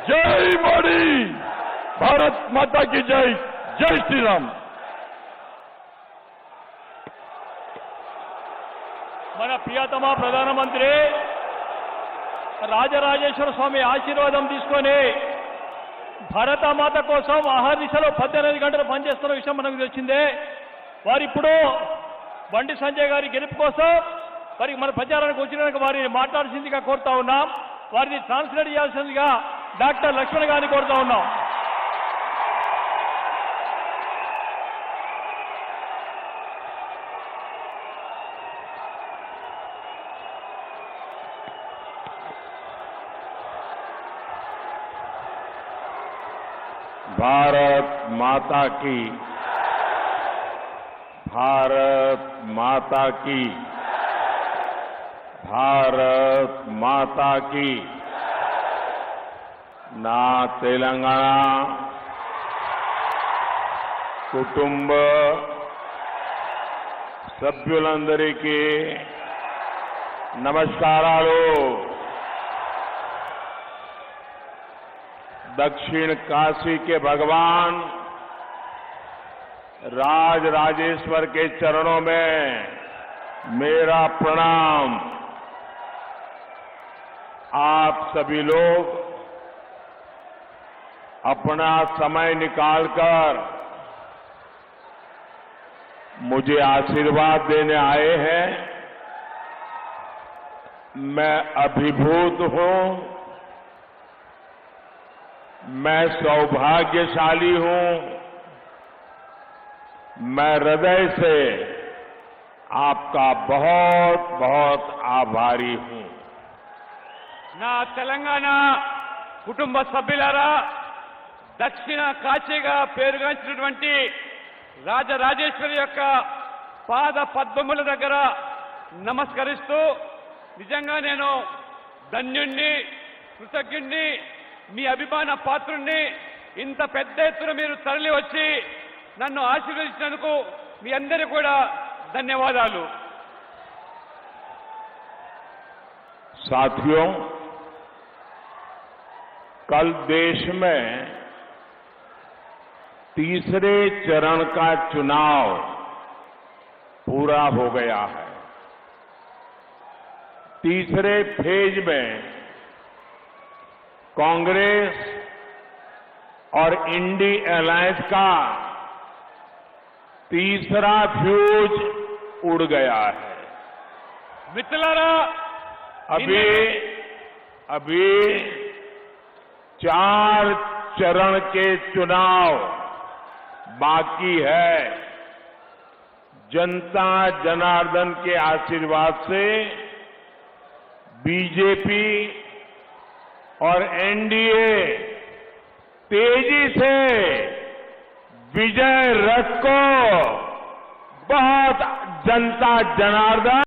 जय मोदी, भारत माता की जय, जय श्री राम। మన ప్రియతమ ప్రధానమంత్రి రాజరాజేశ్వర స్వామి ఆశీర్వాదం తీసుకొని భారతమాత కోసం అహర్నిశలో 18 గంటలు పనిచేస్తున్న విషయం మనకు తెలిసిందే. వారు ఇప్పుడు బండి సంజయ్ గారి గెలుపు కోసం మరి మన ప్రచారానికి వచ్చినాక వారిని మాట్లాడాల్సిందిగా కోరుతా ఉన్నాం. వారిని ట్రాన్స్లేట్ చేయాల్సిందిగా డాక్టర్ లక్ష్మణ్ గారిని కోరుతా ఉన్నాం. भारत माता की, भारत माता की, भारत माता की। ना तेलंगाना कुटुंब సభ్యులందరికీ నమస్కారాలు. दक्षिण काशी के भगवान राजराजेश्वर के चरणों में मेरा प्रणाम। आप सभी लोग अपना समय निकालकर मुझे आशीर्वाद देने आए हैं। मैं अभिभूत हूं, मैं सौभाग्यशाली हूं। मैं हृदय से आपका बहुत बहुत आभारी हूं। నా తెలంగాణ కుటుంబ సభ్యులారా, దక్షిణ కాశీగా పేరుగాంచినటువంటి రాజరాజేశ్వరి యొక్క పాద పద్మముల దగ్గర నమస్కరిస్తూ, నిజంగా నేను ధన్యుణ్ణి, కృతజ్ఞుణ్ణి, మీ అభిమాన పాత్రుణ్ణి. ఇంత పెద్ద ఎత్తున మీరు తరలి వచ్చి నన్ను ఆశీర్వదించినందుకు మీ అందరికీ కూడా ధన్యవాదాలు. साथियों, कल देश में तीसरे चरण का चुनाव पूरा हो गया है। तीसरे फेज में कांग्रेस और इंडी अलायंस का तीसरा फ्यूज उड़ गया है। మిత్రులారా, अभी 4 चरण के चुनाव बाकी है। जनता जनार्दन के आशीर्वाद से बीजेपी और एनडीए तेजी से विजय रथ को बहुत जनता जनार्दन